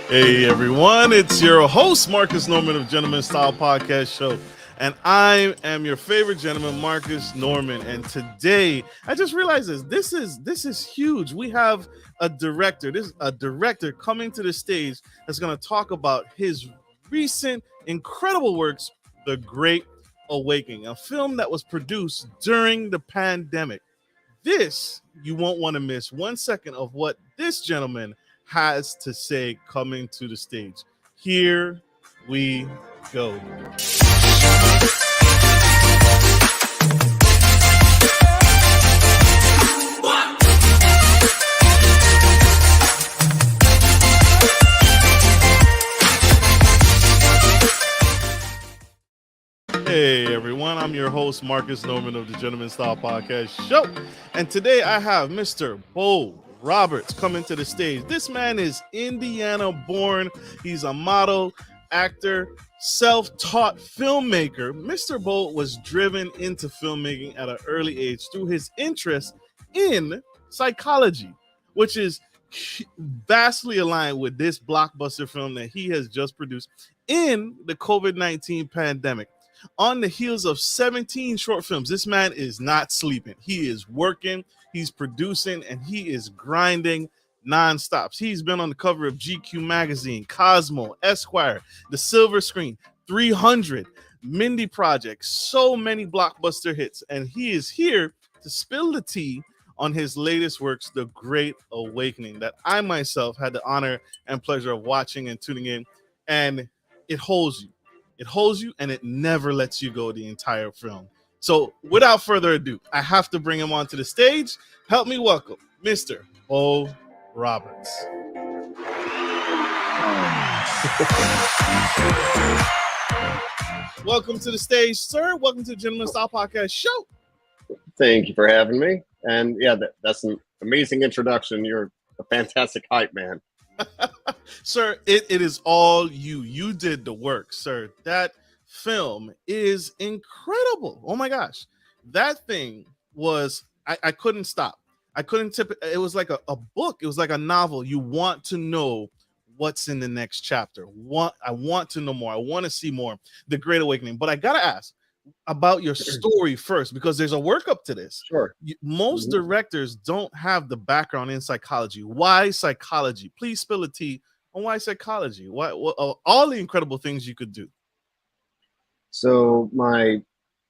Hey everyone, it's your host Marcus Norman of Gentleman Style Podcast Show, and I am your favorite gentleman, Marcus Norman. And today, I just realized this is huge. We have a director coming to the stage that's going to talk about his recent incredible works, The Great Awakening, a film that was produced during the pandemic. This you won't want to miss 1 second of what this gentleman has to say coming to the stage. Here we go. Hey everyone, I'm your host Marcus Norman of the Gentleman Style Podcast Show, and today I have Mr. Bo Roberts coming to the stage. This man is Indiana born. He's a model, actor, self-taught filmmaker. Mr. Bo was driven into filmmaking at an early age through his interest in psychology, which is vastly aligned with this blockbuster film that he has just produced in the COVID-19 pandemic. On the heels of 17 short films, this man is not sleeping. He is working, he's producing, and he is grinding nonstop. He's been on the cover of GQ magazine, Cosmo, Esquire, The Silver Screen, 300, Mindy Project, so many blockbuster hits, and he is here to spill the tea on his latest works, The Great Awakening, that I myself had the honor and pleasure of watching and tuning in, and it holds you. It holds you and it never lets you go the entire film. So without further ado, I have to bring him onto the stage. Help me welcome Mr. Bo Roberts. Welcome to the stage, sir. Welcome to the Gentleman Style Podcast Show. Thank you for having me. And yeah, that's an amazing introduction. You're a fantastic hype man. Sir, it is all you. You did the work, sir. That film is incredible. Oh my gosh. That thing was, I couldn't stop. I couldn't tip it. It was like a book. It was like a novel. You want to know what's in the next chapter. I want to know more. I want to see more. The Great Awakening. But I got to ask about your story first, because there's a workup to this. Sure. Most directors don't have the background in psychology. Why psychology? Please spill the tea on why psychology. Why all the incredible things you could do. So my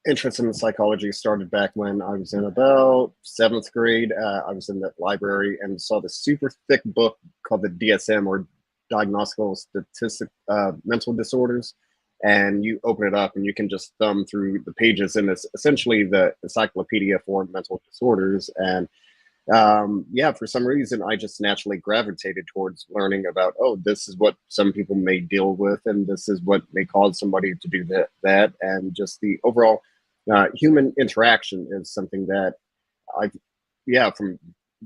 interest in psychology started back when I was in about 7th grade. I was in the library and saw this super thick book called the DSM, or Diagnostical Statistic Mental Disorders. And you open it up and you can just thumb through the pages, and it's essentially the encyclopedia for mental disorders. And for some reason, I just naturally gravitated towards learning about, this is what some people may deal with, and this is what may cause somebody to do that. And just the overall human interaction is something that from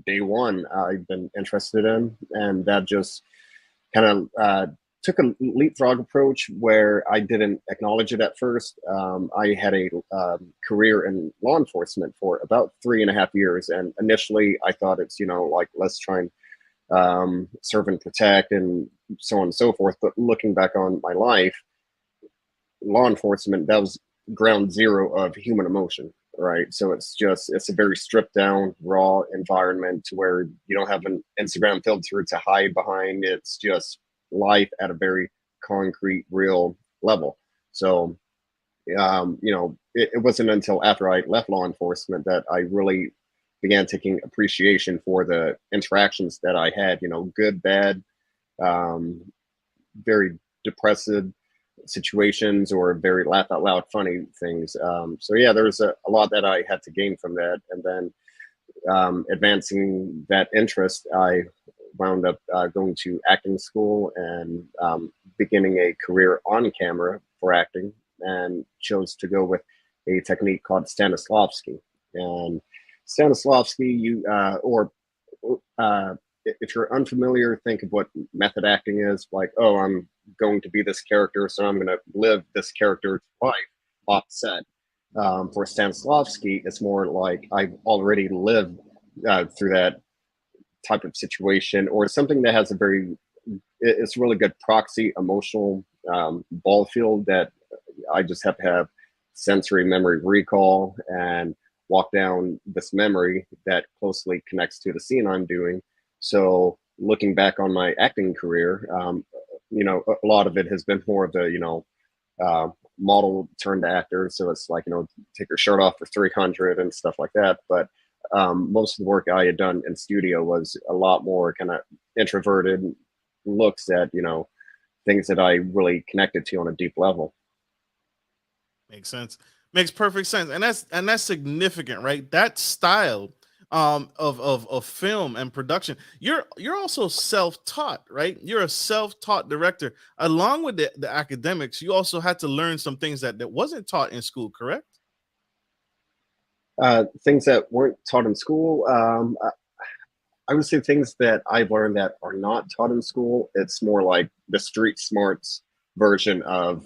day one, I've been interested in. And that just kind of took a leapfrog approach where I didn't acknowledge it at first. I had a career in law enforcement for about 3.5 years. And initially I thought it's, let's try and serve and protect and so on and so forth. But looking back on my life, law enforcement, that was ground zero of human emotion, right? So it's a very stripped down, raw environment to where you don't have an Instagram filter to hide behind. It's just life at a very concrete, real level. So, it wasn't until after I left law enforcement that I really began taking appreciation for the interactions that I had, good, bad, very depressive situations, or very laugh out loud funny things. There was a lot that I had to gain from that. And then advancing that interest, I wound up going to acting school and beginning a career on camera for acting, and chose to go with a technique called Stanislavsky. And Stanislavsky, if you're unfamiliar, think of what method acting is. Like, I'm going to be this character, so I'm going to live this character's life off set. For Stanislavsky, it's more like I've already lived through that type of situation, or something that has a very it's a really good proxy emotional ball field that I just have to have sensory memory recall and walk down this memory that closely connects to the scene I'm doing. So looking back on my acting career, a lot of it has been more of the, model turned actor. So it's like, take your shirt off for 300 and stuff like that. But most of the work I had done in studio was a lot more kind of introverted looks at, things that I really connected to on a deep level. Makes sense. Makes perfect sense. And that's significant, right? That style of film and production. You're also self-taught, right? You're a self-taught director. Along with the academics, you also had to learn some things that wasn't taught in school, correct? Things that weren't taught in school. I would say things that I've learned that are not taught in school. It's more like the street smarts version of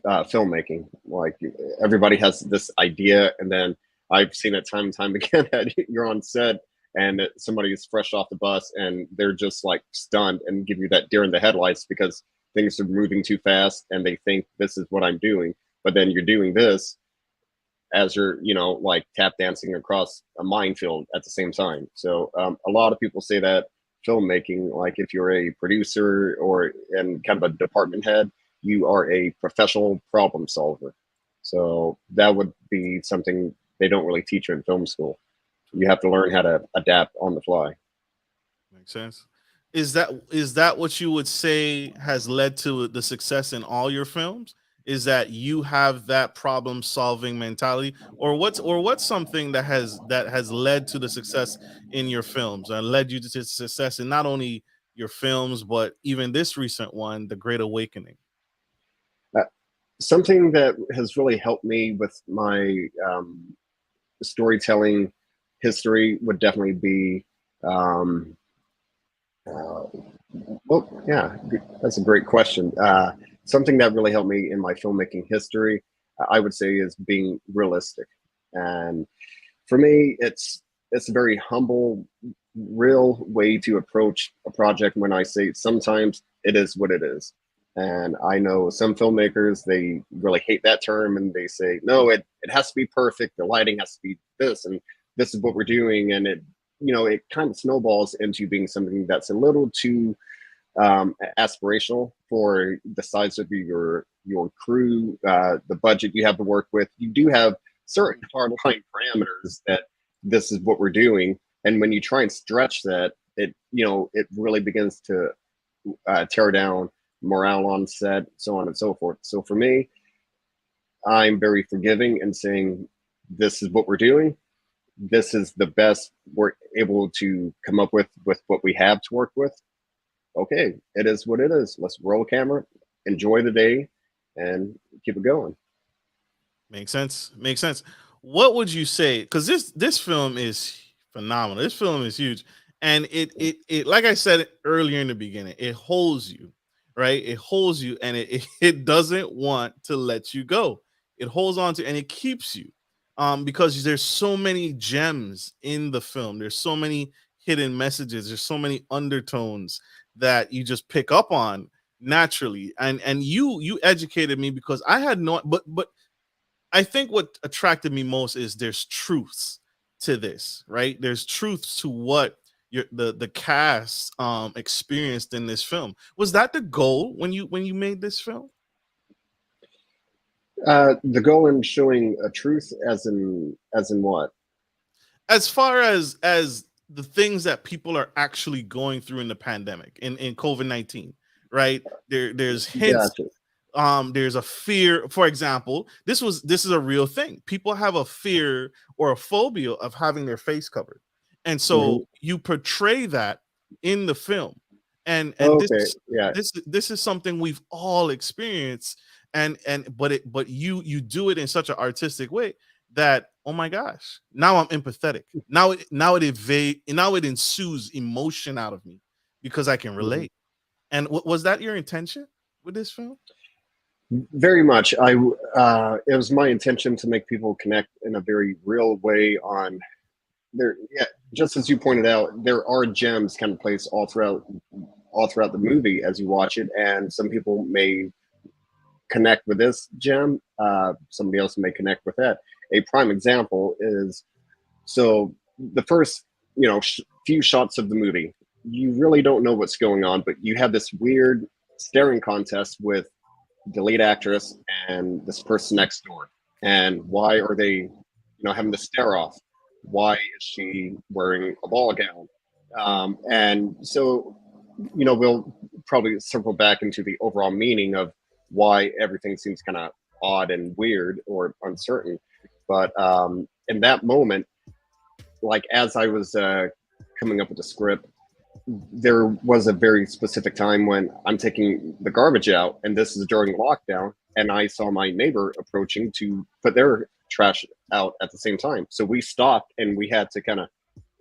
filmmaking. Like everybody has this idea, and then I've seen it time and time again that you're on set and somebody's fresh off the bus and they're just like stunned and give you that deer in the headlights because things are moving too fast and they think this is what I'm doing, but then you're doing this as you're, like tap dancing across a minefield at the same time. So a lot of people say that filmmaking, like if you're a producer or in kind of a department head, you are a professional problem solver. So that would be something they don't really teach you in film school. You have to learn how to adapt on the fly. Makes sense. Is that what you would say has led to the success in all your films? Is that you have that problem solving mentality, or what's something that has led to the success in your films and led you to success in not only your films but even this recent one, The Great Awakening? Uh, Something that has really helped me with my storytelling history would definitely be yeah, that's a great question. Something that really helped me in my filmmaking history, I would say, is being realistic. And for me, it's a very humble, real way to approach a project. When I say sometimes it is what it is, and I know some filmmakers, they really hate that term and they say no, it has to be perfect. The lighting has to be this, and this is what we're doing, and it kind of snowballs into being something that's a little too aspirational for the size of your crew, the budget you have to work with. You do have certain hardline parameters that this is what we're doing, and when you try and stretch that, it really begins to tear down morale on set, so on and so forth. So for me, I'm very forgiving and saying this is what we're doing. This is the best we're able to come up with what we have to work with. Okay, it is what it is. Let's roll camera, enjoy the day, and keep it going. Makes sense. Makes sense. What would you say? Because this film is phenomenal. This film is huge, and it like I said earlier in the beginning, it holds you, right? It holds you, and it doesn't want to let you go. It holds on to, and it keeps you, because there's so many gems in the film. There's so many hidden messages. There's so many undertones that you just pick up on naturally, and you educated me because I had no, but I think what attracted me most is there's truths to this, right? There's truths to what the cast experienced in this film. Was that the goal when you made this film? The goal in showing a truth, as in what? As far as the things that people are actually going through in the pandemic, in COVID-19, right? There's hints. Gotcha. There's a fear. For example, this is a real thing. People have a fear or a phobia of having their face covered, and Hmm. so you portray that in the film. And Okay, yeah. this is something we've all experienced, but you do it in such an artistic way that, oh my gosh, now I'm empathetic. Now it ensues emotion out of me because I can Mhm. relate. And was that your intention with this film? Very much. It was my intention to make people connect in a very real way on there. Yeah, just as you pointed out, there are gems kind of placed all throughout all throughout the movie as you watch it. And some people may connect with this gem. Somebody else may connect with that. A prime example is, so the first, few shots of the movie, you really don't know what's going on, but you have this weird staring contest with the lead actress and this person next door. And why are they, having to stare off? Why is she wearing a ball gown? And so, we'll probably circle back into the overall meaning of why everything seems kind of odd and weird or uncertain. But in that moment, like as I was coming up with the script, there was a very specific time when I'm taking the garbage out, and this is during lockdown, and I saw my neighbor approaching to put their trash out at the same time. So we stopped and we had to kind of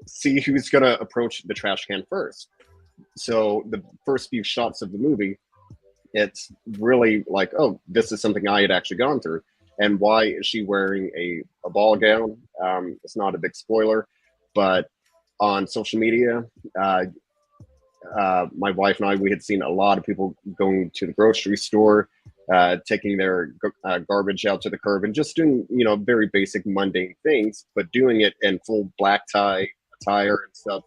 see who's going to approach the trash can first. So the first few shots of the movie, it's really like, oh, this is something I had actually gone through. And why is she wearing a ball gown? It's not a big spoiler, but on social media, my wife and I, we had seen a lot of people going to the grocery store, taking their garbage out to the curb and just doing, very basic mundane things, but doing it in full black tie attire and stuff.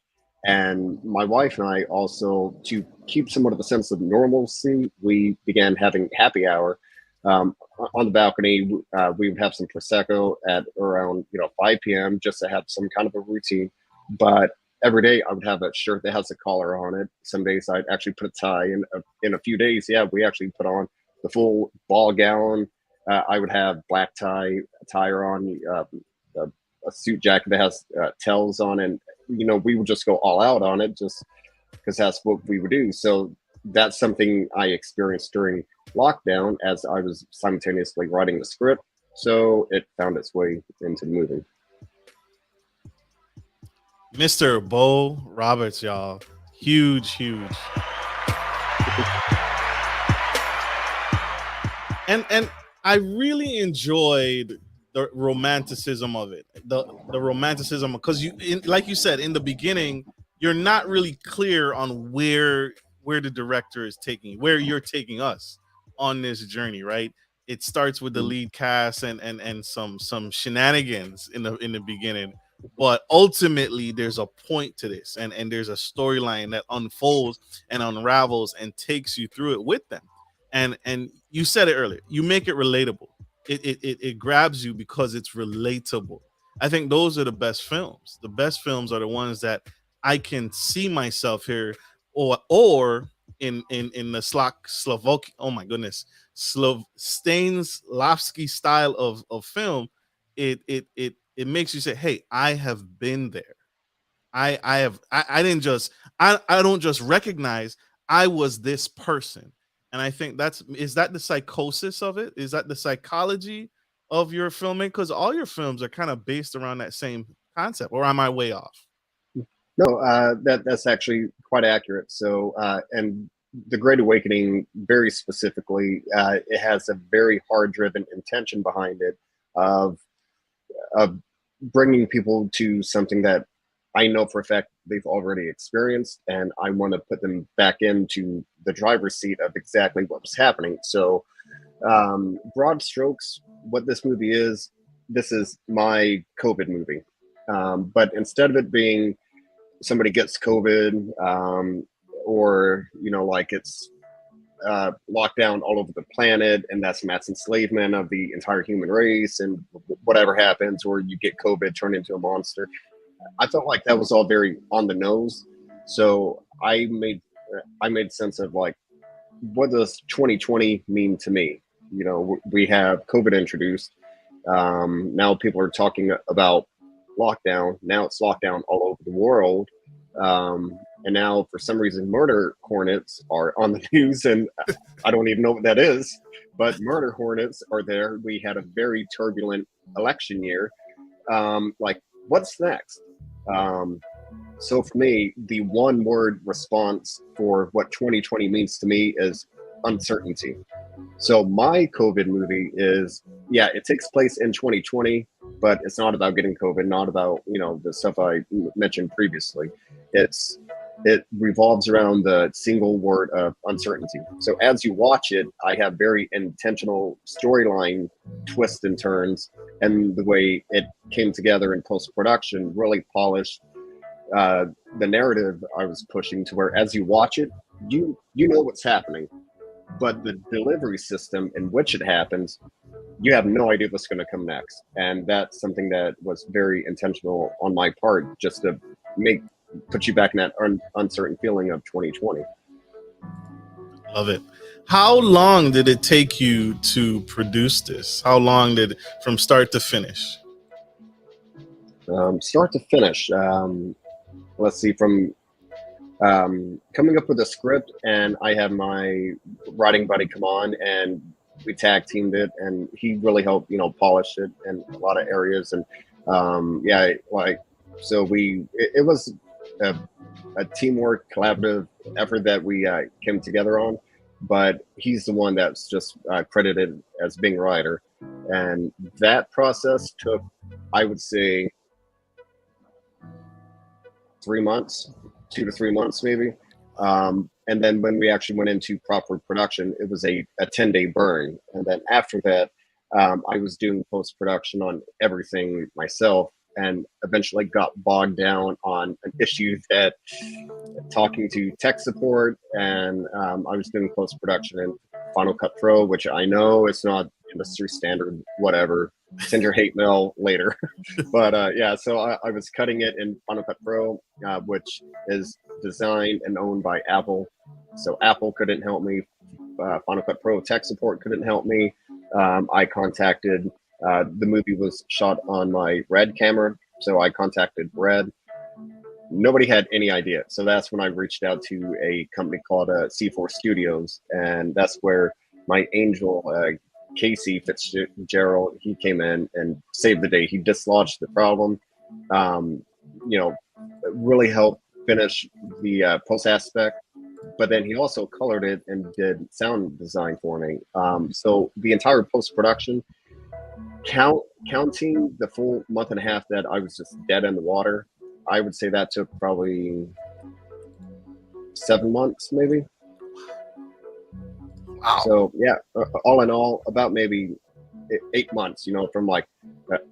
And my wife and I also, to keep somewhat of a sense of normalcy, we began having happy hour on the balcony. We would have some Prosecco at around 5 p.m. just to have some kind of a routine. But every day I would have a shirt that has a collar on it. Some days I'd actually put a tie. In a few days, we actually put on the full ball gown. I would have black tie attire on, a suit jacket that has tails on, and we would just go all out on it just because that's what we would do. So that's something I experienced during lockdown as I was simultaneously writing the script. So it found its way into the movie. Mr. Bo Roberts, y'all. Huge. And I really enjoyed the romanticism of it. The romanticism, because like you said in the beginning, you're not really clear on where the director is taking, where you're taking us on this journey, right? It starts with the lead cast and some shenanigans in the beginning, but ultimately there's a point to this, and there's a storyline that unfolds and unravels and takes you through it with them. And you said it earlier, you make it relatable. It grabs you because it's relatable. I think those are the best films. The best films are the ones that I can see myself here, or in the Slovak, oh my goodness, Stanislavsky style of film. It makes you say, hey, I have been there. I don't just recognize, I was this person. And I think is that the psychosis of it? Is that the psychology of your filming? Because all your films are kind of based around that same concept, or am I way off? No, that's actually quite accurate. So, and The Great Awakening, very specifically, it has a very hard-driven intention behind it of bringing people to something that I know for a fact they've already experienced, and I want to put them back into the driver's seat of exactly what was happening. So, broad strokes, what this movie is, this is my COVID movie. But instead of it being somebody gets COVID, or, like it's locked down all over the planet, and that's mass enslavement of the entire human race, and whatever happens, or you get COVID, turn into a monster. I felt like that was all very on the nose. So I made sense of like, what does 2020 mean to me? We have COVID introduced. Now people are talking about lockdown. Now it's lockdown all over the world. And now for some reason, murder hornets are on the news, and I don't even know what that is, but murder hornets are there. We had a very turbulent election year. Like, what's next? So for me, the one word response for what 2020 means to me is uncertainty. So my COVID movie is, it takes place in 2020, but it's not about getting COVID, not about, the stuff I mentioned previously. It's it revolves around the single word of uncertainty. So as you watch it, I have very intentional storyline twists and turns, and the way it came together in post-production really polished the narrative I was pushing to where as you watch it, you know what's happening, but the delivery system in which it happens, you have no idea what's going to come next. And that's something that was very intentional on my part, just to put you back in that uncertain feeling of 2020. Love it. How long did it take you to produce this? How long did from start to finish? Start to finish. Let's see, from coming up with a script, and I had my writing buddy come on, and we tag teamed it, and he really helped, polish it in a lot of areas. And yeah, like, so it was a teamwork, collaborative effort that we came together on. But he's the one that's just credited as being a writer, and that process took, I would say, 3 months, 2 to 3 months maybe. And then when we actually went into proper production, it was a 10-day burn. And then after that, I was doing post-production on everything myself, and eventually got bogged down on an issue that talking to tech support, and I was doing post-production in Final Cut Pro, which I know it's not industry standard, whatever. Send your hate mail later. But yeah, so I was cutting it in Final Cut Pro, which is designed and owned by Apple. So Apple couldn't help me. Final Cut Pro tech support couldn't help me. I contacted, the movie was shot on my Red camera, so I contacted Red. Nobody had any idea. So that's when I reached out to a company called C4 Studios, and that's where my angel, Casey Fitzgerald, he came in and saved the day. He dislodged the problem, really helped finish the post aspect, but then he also colored it and did sound design for me. So the entire post-production, counting the full month and a half that I was just dead in the water, I would say that took probably 7 months, maybe. Wow. So yeah, all in all, about maybe 8 months, from like,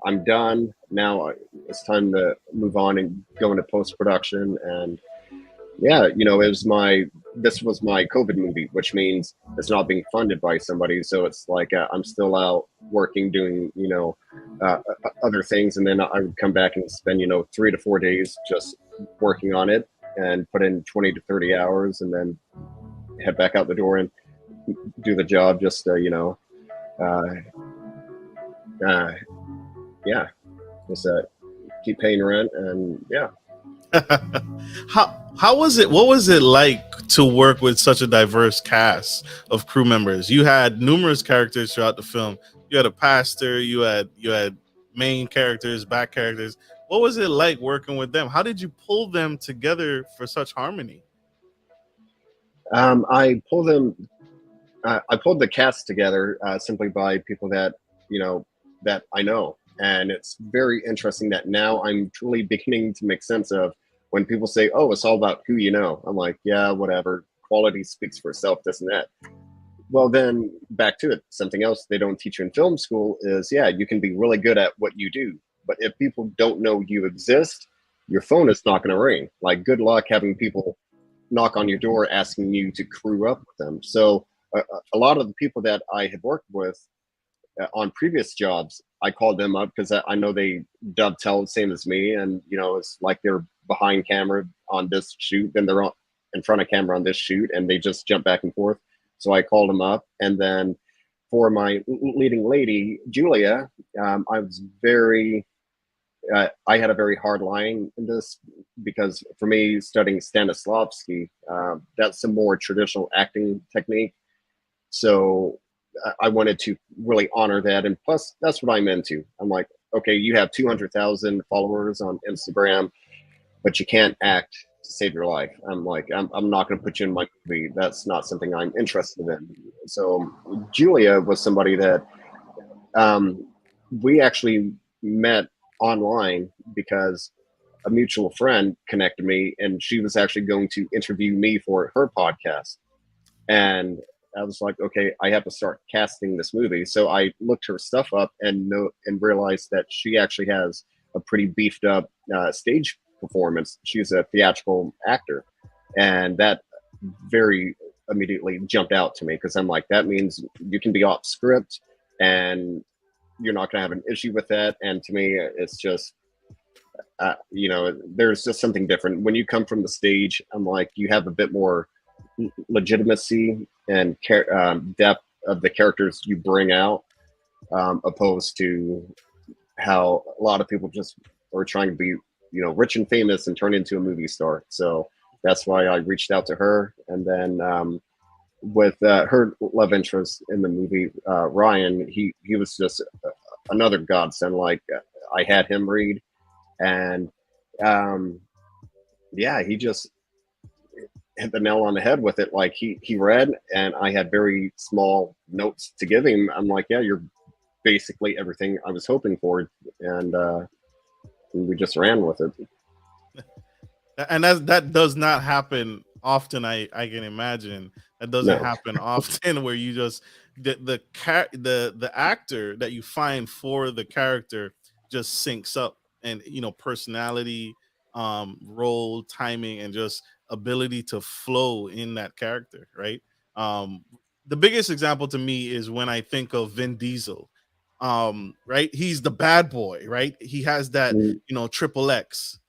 I'm done now, it's time to move on and go into post-production. And yeah, this was my COVID movie, which means it's not being funded by somebody. So it's like, I'm still out working, doing, other things. And then I would come back and spend, 3 to 4 days just working on it and put in 20 to 30 hours, and then head back out the door and do the job, just yeah, just keep paying rent. And yeah. How was it? What was it like to work with such a diverse cast of crew members? You had numerous characters throughout the film. You had a pastor, you had main characters, back characters. What was it like working with them? How did you pull them together for such harmony? I pulled the cast together simply by people that that I know, and it's very interesting that now I'm truly beginning to make sense of when people say, "Oh, it's all about who you know." I'm like, yeah, whatever. Quality speaks for itself, this and that. Well, then back to it. Something else they don't teach you in film school is, yeah, you can be really good at what you do, but if people don't know you exist, your phone is not going to ring. Like, good luck having people knock on your door asking you to crew up with them. So a lot of the people that I had worked with on previous jobs, I called them up because I know they dovetail the same as me, and it's like they're behind camera on this shoot, then they're in front of camera on this shoot, and they just jump back and forth. So I called them up, and then for my leading lady, Julia, I was very I had a very hard line in this, because for me, studying Stanislavsky, that's a more traditional acting technique. So I wanted to really honor that. And plus, that's what I'm into. I'm like, okay, you have 200,000 followers on Instagram, but you can't act to save your life. I'm like, I'm not going to put you in my movie. That's not something I'm interested in. So Julia was somebody that we actually met online, because a mutual friend connected me, and she was actually going to interview me for her podcast. And I was like, okay, I have to start casting this movie. So I looked her stuff up and realized that she actually has a pretty beefed up stage performance. She's a theatrical actor, and that very immediately jumped out to me, because I'm like, that means you can be off script and you're not going to have an issue with that. And to me, it's just, there's just something different when you come from the stage. I'm like, you have a bit more legitimacy and depth of the characters you bring out, opposed to how a lot of people just are trying to be, rich and famous and turn into a movie star. So that's why I reached out to her. And then with her love interest in the movie, Ryan, he was just another godsend. Like, I had him read, and he just hit the nail on the head with it. Like, he read, and I had very small notes to give him. I'm like, yeah, you're basically everything I was hoping for, and we just ran with it. And that does not happen often. I can imagine that doesn't happen often, where you just the actor that you find for the character just syncs up, and personality, role, timing, and just ability to flow in that character, right? The biggest example to me is when I think of Vin Diesel. Right, he's the bad boy, right? He has that triple X,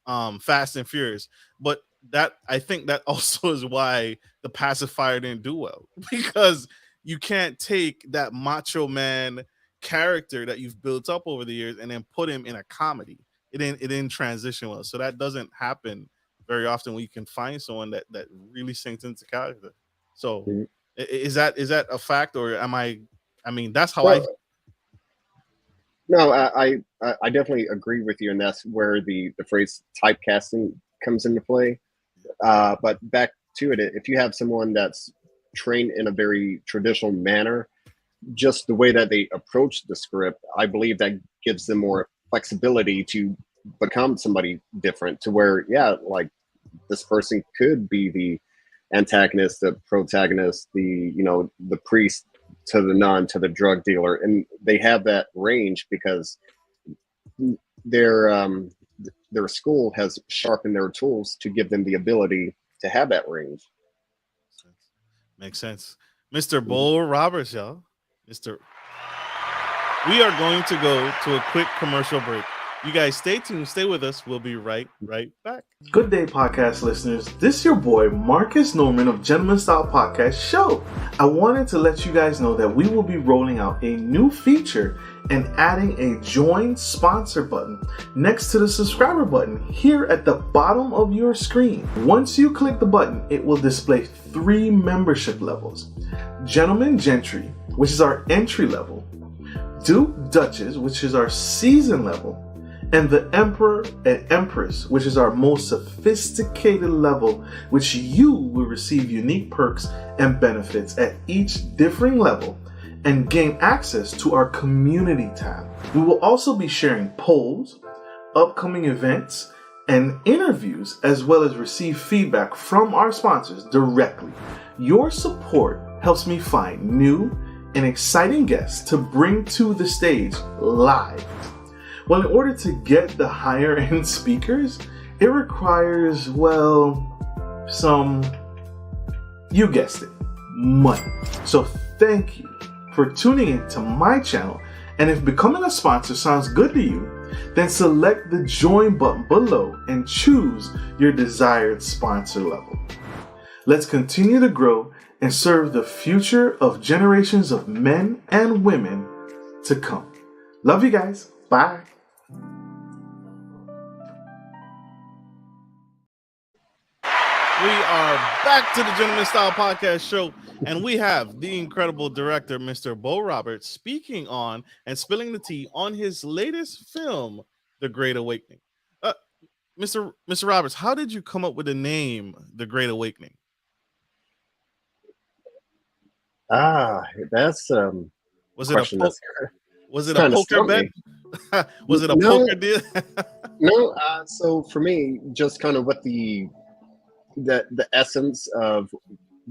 Fast and Furious, but that, I think that also is why The Pacifier didn't do well, because you can't take that macho man character that you've built up over the years and then put him in a comedy. It didn't transition well. So that doesn't happen very often, when you can find someone that really sinks into character. So is that a fact, or am I mean, that's how No, I definitely agree with you, and that's where the phrase typecasting comes into play. But back to it, if you have someone that's trained in a very traditional manner, just the way that they approach the script, I believe that gives them more flexibility to become somebody different, to where, like, this person could be the antagonist, the protagonist, the priest to the nun to the drug dealer, and they have that range because their school has sharpened their tools to give them the ability to have that range. Makes sense. Mr. Bo Roberts, y'all. We are going to go to a quick commercial break. You guys stay tuned, stay with us. We'll be right back. Good day, podcast listeners. This is your boy, Marcus Norman of Gentleman Style Podcast Show. I wanted to let you guys know that we will be rolling out a new feature and adding a join sponsor button next to the subscriber button here at the bottom of your screen. Once you click the button, it will display 3 membership levels. Gentleman Gentry, which is our entry level, Duke Duchess, which is our season level, and the Emperor and Empress, which is our most sophisticated level, which you will receive unique perks and benefits at each differing level and gain access to our community tab. We will also be sharing polls, upcoming events, and interviews, as well as receive feedback from our sponsors directly. Your support helps me find new and exciting guests to bring to the stage live. Well, in order to get the higher end speakers, it requires, you guessed it, money. So thank you for tuning in to my channel. And if becoming a sponsor sounds good to you, then select the join button below and choose your desired sponsor level. Let's continue to grow and serve the future of generations of men and women to come. Love you guys. Bye. We are back to the Gentleman Style Podcast Show, and we have the incredible director, Mr. Bo Roberts, speaking on and spilling the tea on his latest film, The Great Awakening. Mr. Roberts, how did you come up with the name, The Great Awakening? That's was it a poker bet? Was it a No. poker deal? No, so for me, just kind of what the essence of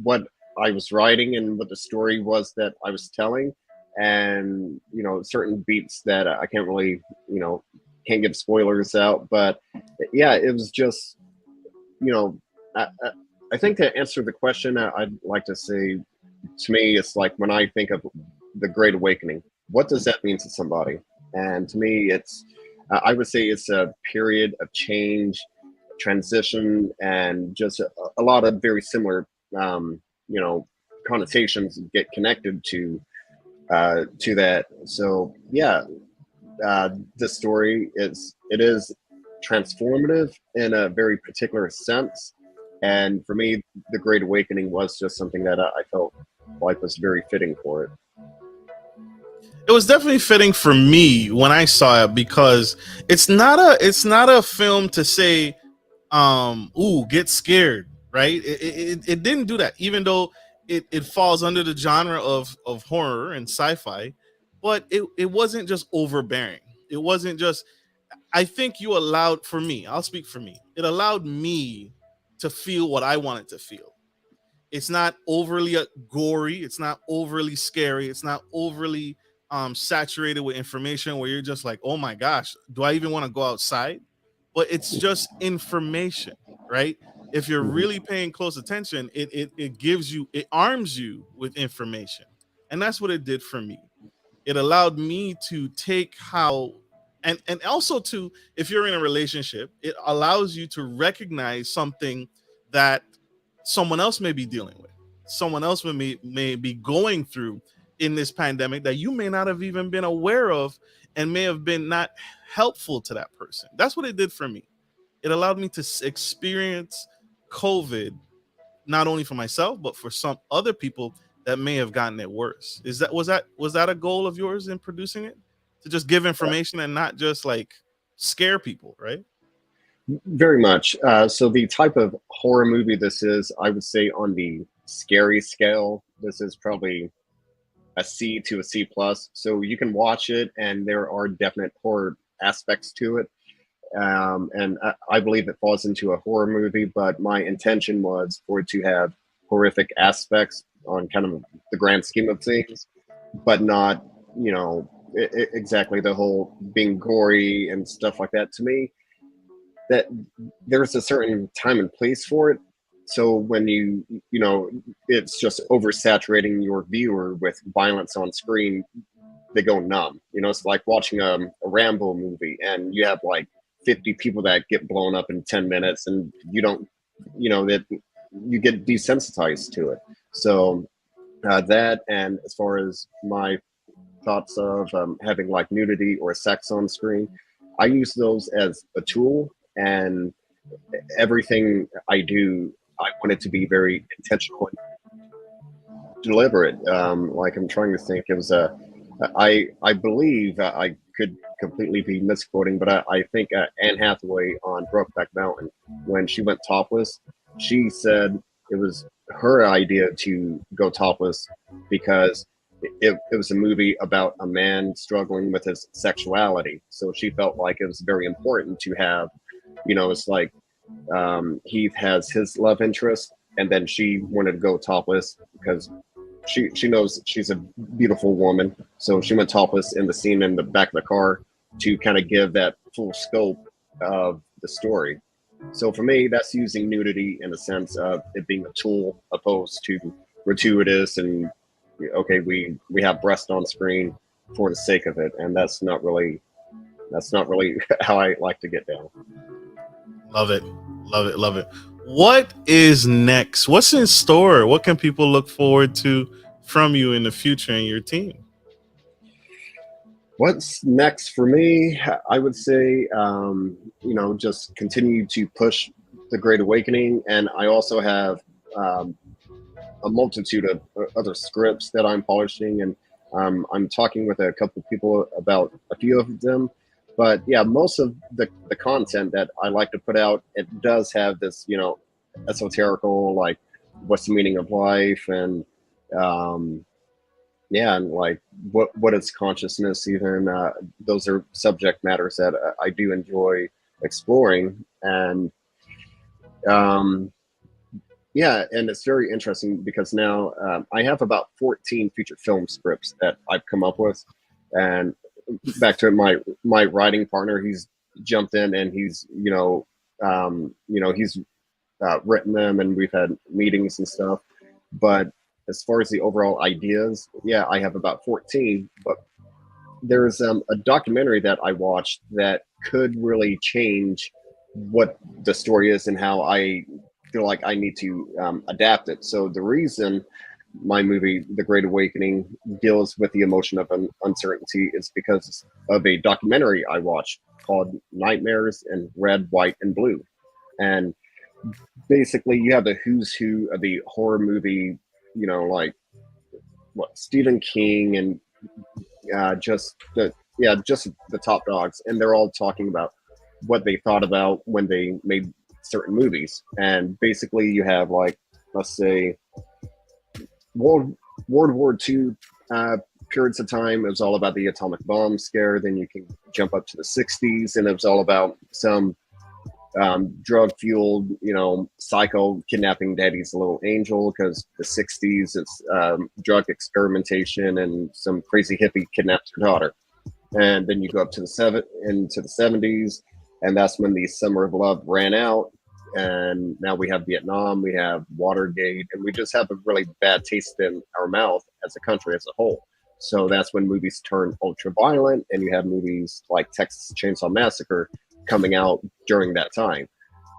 what I was writing and what the story was that I was telling, and certain beats that I can't really can't give spoilers out, but yeah, it was just I, I I think to answer the question, I'd like to say, to me, it's like when I think of the Great Awakening, what does that mean to somebody? And to me, it's I would say it's a period of change, transition, and just a lot of very similar, connotations get connected to that. So yeah, this story is transformative in a very particular sense, and for me, the Great Awakening was just something that I felt like was very fitting for it. It was definitely fitting for me when I saw it, because it's not a film to say, ooh, get scared, right? It didn't do that, even though it falls under the genre of horror and sci-fi, but it wasn't just overbearing. It wasn't just, I think you allowed, for me, I'll speak for me, it allowed me to feel what I wanted to feel. It's not overly gory. It's not overly scary. It's not overly saturated with information where you're just like, oh my gosh, do I even want to go outside? But it's just information, right? If you're Mhm. really paying close attention, it gives you, it arms you with information. And that's what it did for me. It allowed me to take how, and also to, if you're in a relationship, it allows you to recognize something that someone else may be dealing with, someone else may be going through in this pandemic that you may not have even been aware of, and may have been not helpful to that person. That's what it did for me. It allowed me to experience COVID, not only for myself but for some other people that may have gotten it worse. Was that a goal of yours in producing it, to just give information and not just like scare people, right? Very much. So the type of horror movie this is, I would say on the scary scale, this is probably a C to a C plus. So you can watch it, and there are definite horror aspects to it. And I believe it falls into a horror movie, but my intention was for it to have horrific aspects on kind of the grand scheme of things, but not, exactly the whole being gory and stuff like that. To me, that there's a certain time and place for it. So when it's just oversaturating your viewer with violence on screen, they go numb. It's like watching a Rambo movie, and you have like 50 people that get blown up in 10 minutes, and you don't, that you get desensitized to it. So that, and as far as my thoughts of having like nudity or sex on screen, I use those as a tool, and everything I do, I want it to be very intentional and deliberate. Like, I'm trying to think. It was I believe I could completely be misquoting, but I think Anne Hathaway on Brokeback Mountain, when she went topless, she said it was her idea to go topless because it was a movie about a man struggling with his sexuality. So she felt like it was very important to have, it's like Heath has his love interest, and then she wanted to go topless because she knows she's a beautiful woman. So she went topless in the scene in the back of the car to kind of give that full scope of the story. So for me, that's using nudity in the sense of it being a tool, opposed to gratuitous and okay, we have breast on screen for the sake of it, and that's not really how I like to get down. Love it. Love it. Love it. What is next? What's in store? What can people look forward to from you in the future and your team? What's next for me? I would say, just continue to push the Great Awakening. And I also have a multitude of other scripts that I'm polishing. And I'm talking with a couple of people about a few of them. But yeah, most of the content that I like to put out, it does have this, esoterical, like, what's the meaning of life, and yeah, and like what is consciousness? Even those are subject matters that I do enjoy exploring, and um, yeah, and it's very interesting because now I have about 14 feature film scripts that I've come up with, and back to my writing partner, he's jumped in and he's he's written them, and we've had meetings and stuff. But as far as the overall ideas, yeah, I have about 14. But there's a documentary that I watched that could really change what the story is and how I feel like I need to adapt it. So the reason my movie, The Great Awakening, deals with the emotion of uncertainty is because of a documentary I watched called Nightmares in Red, White, and Blue. And basically, you have the who's who of the horror movie, like what Stephen King and just the top dogs, and they're all talking about what they thought about when they made certain movies. And basically, you have, like, let's say World War II periods of time. It was all about the atomic bomb scare. Then you can jump up to the 60s, and it was all about some drug fueled, psycho kidnapping daddy's little angel, because the 60s, it's drug experimentation, and some crazy hippie kidnaps her daughter. And then you go up to into the 70s, and that's when the Summer of Love ran out. And now we have Vietnam, we have Watergate, and we just have a really bad taste in our mouth as a country as a whole. So that's when movies turn ultra violent, and you have movies like Texas Chainsaw Massacre coming out during that time.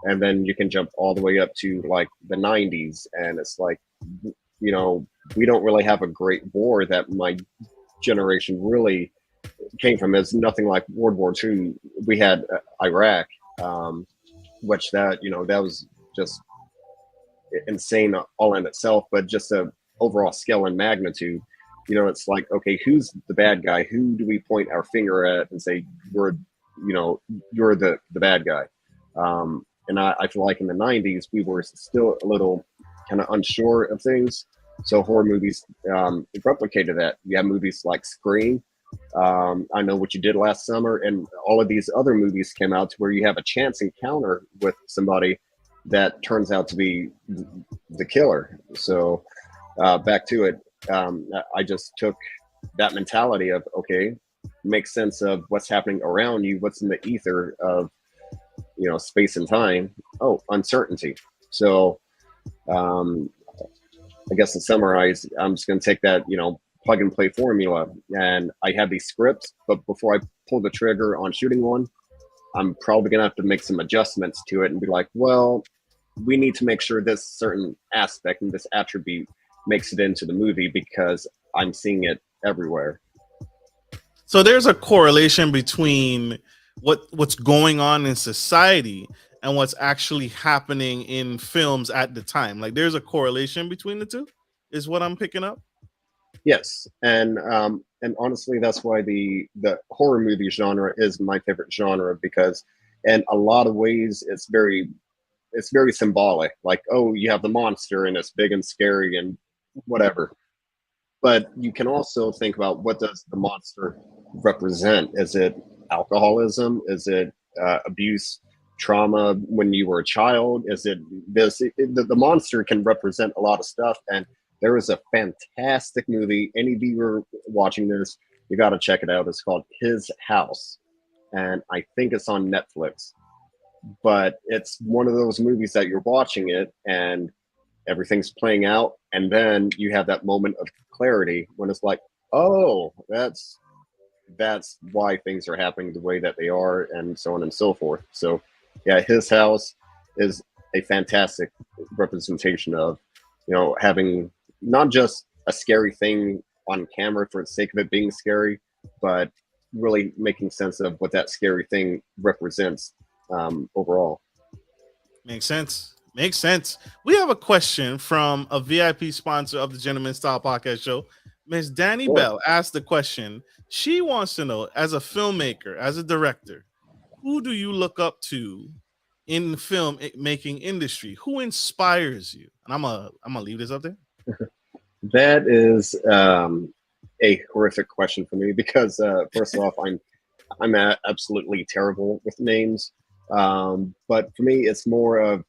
And then you can jump all the way up to like the 90s, and it's like, we don't really have a great war that my generation really came from. It's nothing like World War II. We had Iraq, which that was just insane all in itself, but just a overall scale and magnitude. It's like, okay, who's the bad guy? Who do we point our finger at and say you're the bad guy? And I feel like in the 90s we were still a little kind of unsure of things, so horror movies replicated that. You have movies like Scream, I Know What You Did Last Summer, and all of these other movies came out to where you have a chance encounter with somebody that turns out to be the killer. So back to it, I just took that mentality of, okay, make sense of what's happening around you, what's in the ether of space and time. Oh, uncertainty. So I guess to summarize, I'm just going to take that plug and play formula, and I have these scripts, but before I pull the trigger on shooting one, I'm probably going to have to make some adjustments to it and be like, well, we need to make sure this certain aspect and this attribute makes it into the movie because I'm seeing it everywhere. So there's a correlation between what's going on in society and what's actually happening in films at the time. Like, there's a correlation between the two, is what I'm picking up. Yes, and honestly, that's why the horror movie genre is my favorite genre, because in a lot of ways it's very symbolic. Like, oh, you have the monster and it's big and scary and whatever. But you can also think about, what does the monster represent? Is it alcoholism? Is it abuse, trauma when you were a child? Is it this? The monster can represent a lot of stuff. And there is a fantastic movie. Any viewer watching this, you got to check it out. It's called His House, and I think it's on Netflix. But it's one of those movies that you're watching it and everything's playing out, and then you have that moment of clarity when it's like, oh, that's why things are happening the way that they are, and so on and so forth. So yeah, His House is a fantastic representation of having not just a scary thing on camera for the sake of it being scary, but really making sense of what that scary thing represents overall. Makes sense. We have a question from a VIP sponsor of the Gentleman Style Podcast Show. Miss Danny Bell asked the question. She wants to know, as a filmmaker, as a director, who do you look up to in the film making industry? Who inspires you? And I'm gonna leave this up there. That is a horrific question for me because first off, I'm absolutely terrible with names. But for me, it's more of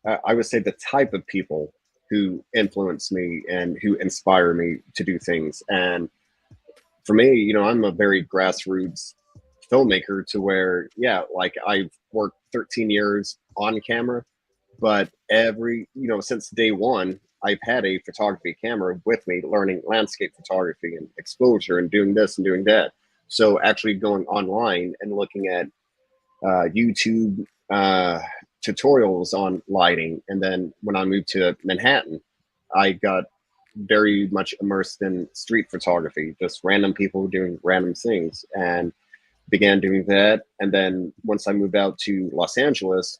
I would say the type of people who influence me and who inspire me to do things. And for me, I'm a very grassroots filmmaker to where, yeah, like I've worked 13 years on camera, but since day one, I've had a photography camera with me, learning landscape photography and exposure and doing this and doing that. So actually going online and looking at YouTube tutorials on lighting. And then when I moved to Manhattan, I got very much immersed in street photography, just random people doing random things, and began doing that. And then once I moved out to Los Angeles,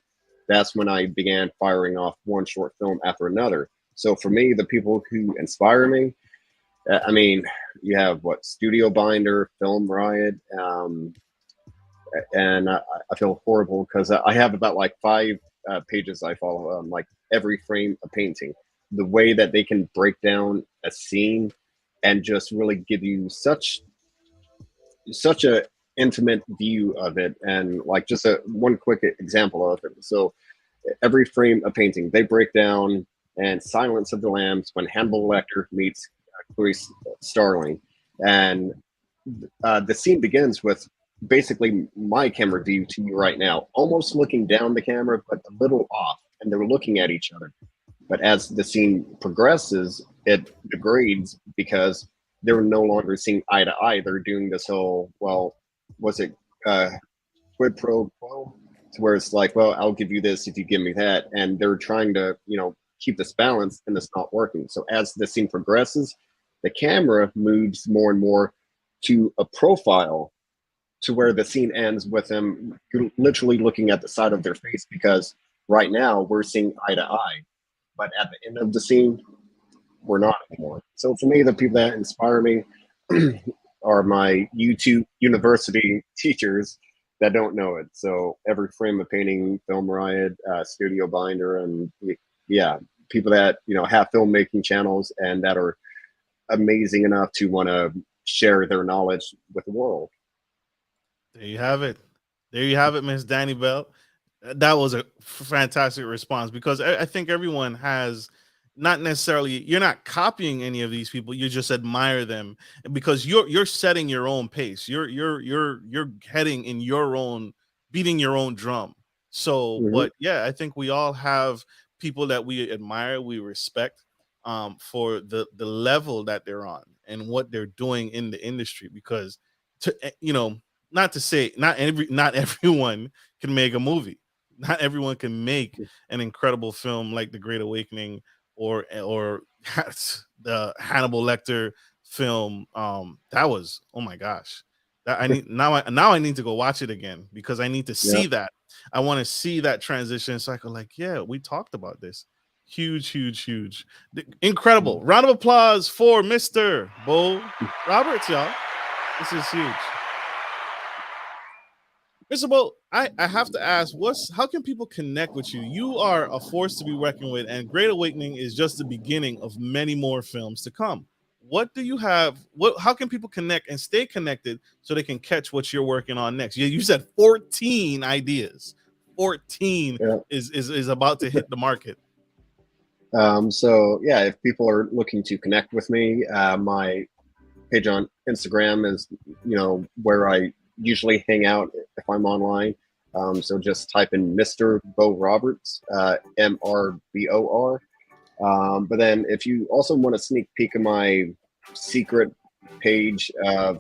that's when I began firing off one short film after another. So for me, the people who inspire me, I mean, you have Studio Binder, Film Riot, and I feel horrible because I have about like 5 pages I follow, like every frame a painting. The way that they can break down a scene and just really give you such a intimate view of it, and like just one quick example of it. So every frame a painting, they break down, and Silence of the Lambs when Hannibal Lecter meets Clarice Starling, and the scene begins with basically my camera view to you right now, almost looking down the camera, but a little off, and they're looking at each other. But as the scene progresses, it degrades because they're no longer seeing eye to eye. They're doing this whole, well, was it quid pro quo? To where it's like, well, I'll give you this if you give me that. And they're trying to, keep this balance, and it's not working. So as the scene progresses, the camera moves more and more to a profile, to where the scene ends with them literally looking at the side of their face, because right now we're seeing eye to eye. But at the end of the scene, we're not anymore. So for me, the people that inspire me are my YouTube university teachers that don't know it. So every frame of painting, Film Riot, Studio Binder, and yeah, people that have filmmaking channels and that are amazing enough to want to share their knowledge with the world. There you have it. There you have it, Miss Danny Bell. That was a fantastic response, because I think everyone has, not necessarily, you're not copying any of these people, you just admire them, because you're setting your own pace. You're heading in your own, beating your own drum. So, but yeah, I think we all have people that we admire, we respect, for the level that they're on and what they're doing in the industry. Because not to say not everyone can make a movie. Not everyone can make an incredible film like The Great Awakening or the Hannibal Lecter film. That was, oh my gosh. That I need now I need to go watch it again, because I need to see that. I want to see that transition cycle. Like, yeah, we talked about this. Huge. Incredible. Round of applause for Mr. Bo Roberts, y'all. This is huge. Mr. Bo, I have to ask, how can people connect with you? You are a force to be reckoned with, and Great Awakening is just the beginning of many more films to come. What do you have? How can people connect and stay connected so they can catch what you're working on next? You said 14 ideas. 14 is about to hit the market. So yeah, if people are looking to connect with me, my page on Instagram is, where I usually hang out if I'm online. So just type in Mr. Bo Roberts, MRBOR. But then if you also want a sneak peek of my secret page of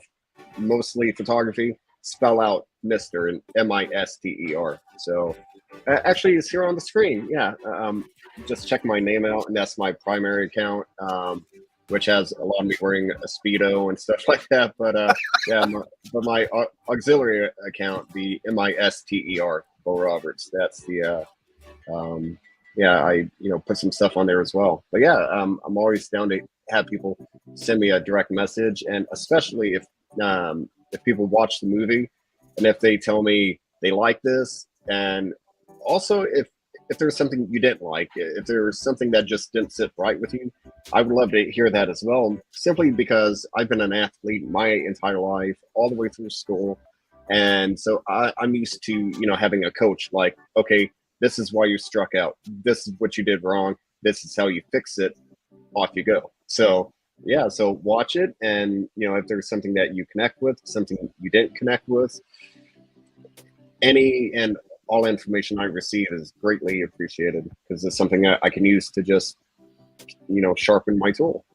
mostly photography, spell out Mr. and MISTER. So actually it's here on the screen. Yeah. Just check my name out, and that's my primary account, which has a lot of me wearing a Speedo and stuff like that. But my auxiliary account, the MISTER, Bo Roberts, that's the I put some stuff on there as well. But yeah, I'm always down to have people send me a direct message, and especially if people watch the movie and if they tell me they like this, and also if if there's something you didn't like, if there's something that just didn't sit right with you, I would love to hear that as well. Simply because I've been an athlete my entire life, all the way through school, and so I'm used to having a coach like, okay, this is why you struck out. This is what you did wrong. This is how you fix it. Off you go. So yeah, so watch it, and if there's something that you connect with, something you didn't connect with, any and all information I receive is greatly appreciated, because it's something I can use to just sharpen my tool.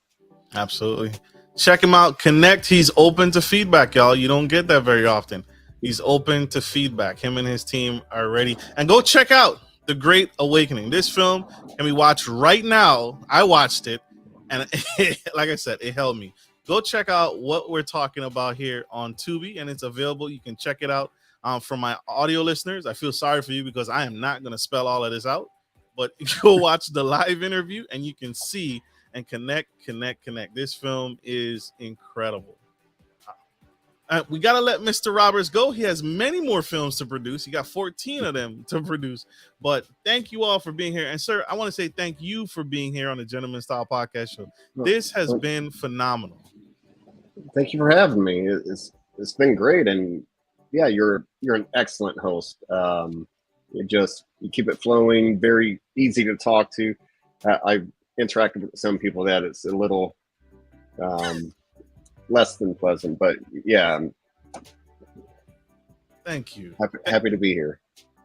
Absolutely. Check him out. Connect. He's open to feedback, y'all. You don't get that very often. He's open to feedback. Him and his team are ready. And go check out The Great Awakening. This film can be watched right now. I watched it, and like I said, it held me. Go check out what we're talking about here on Tubi, and it's available. You can check it out. For my audio listeners, I feel sorry for you because I am not going to spell all of this out, but go watch the live interview and you can see and connect. This film is incredible. We got to let Mr. Roberts go. He has many more films to produce. He got 14 of them to produce. But thank you all for being here. And, sir, I want to say thank you for being here on the Gentleman Style Podcast Show. This has been phenomenal. Thank you for having me. It's been great. And, yeah, you're an excellent host. You keep it flowing, very easy to talk to. I've interacted with some people that it's a little less than pleasant, but yeah. Thank you. Happy to be here.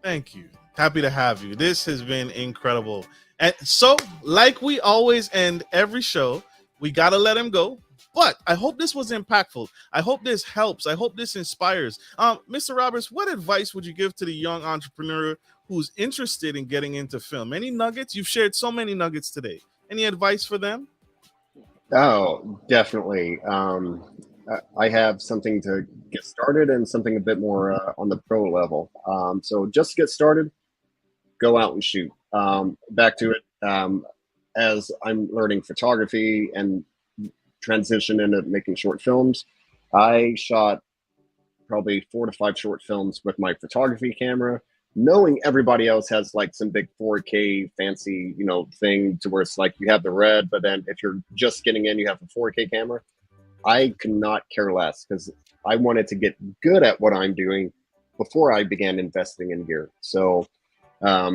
Thank you. Happy to have you. This has been incredible. And so, like we always end every show, we got to let him go. But I hope this was impactful. I hope this helps. I hope this inspires. Mr. Roberts, what advice would you give to the young entrepreneur who's interested in getting into film? Any nuggets? You've shared so many nuggets today. Any advice for them? Oh, definitely. I have something to get started and something a bit more on the pro level. So just to get started, go out and shoot. Back to it. As I'm learning photography and transition into making short films, I shot probably 4 to 5 short films with my photography camera, knowing everybody else has like some big 4K fancy thing to where it's like you have the red, but then if you're just getting in, you have a 4K camera. I could not care less, because I wanted to get good at what I'm doing before I began investing in gear. So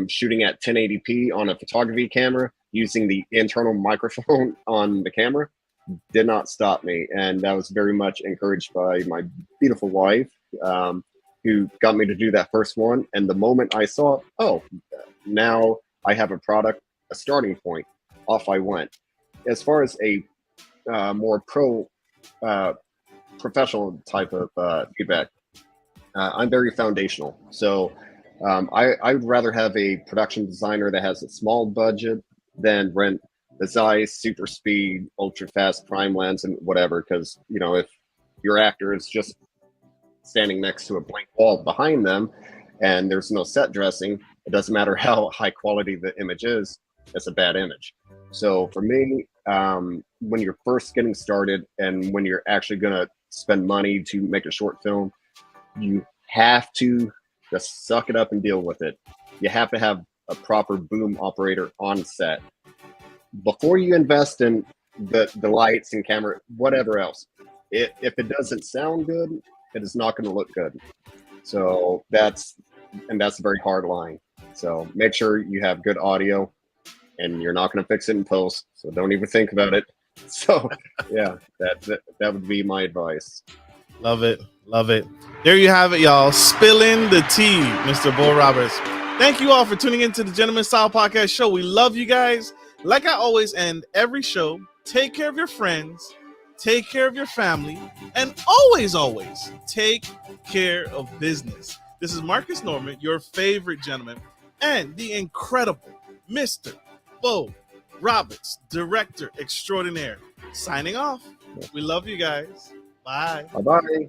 shooting at 1080p on a photography camera using the internal microphone on the camera did not stop me. And that was very much encouraged by my beautiful wife, who got me to do that first one. And the moment I saw, now I have a product, a starting point, off I went. As far as a more professional type of feedback, I'm very foundational. So I'd rather have a production designer that has a small budget than rent the Zeiss super speed, ultra fast prime lens and whatever. Because if your actor is just standing next to a blank wall behind them and there's no set dressing, it doesn't matter how high quality the image is, it's a bad image. So for me, when you're first getting started and when you're actually going to spend money to make a short film, you have to just suck it up and deal with it. You have to have a proper boom operator on set before you invest in the lights and camera, whatever else. If it doesn't sound good, it is not going to look good. So that's a very hard line. So make sure you have good audio, and you're not going to fix it in post. So don't even think about it. So yeah, that would be my advice. Love it. There you have it, y'all. Spilling the tea, Mr. Bo Roberts. Thank you all for tuning into the Gentleman Style Podcast Show. We love you guys. Like I always end every show, take care of your friends, take care of your family, and always take care of business. This is Marcus Norman, your favorite gentleman, and the incredible Mr. Bo Roberts, director extraordinaire, signing off. We love you guys. Bye. Bye-bye.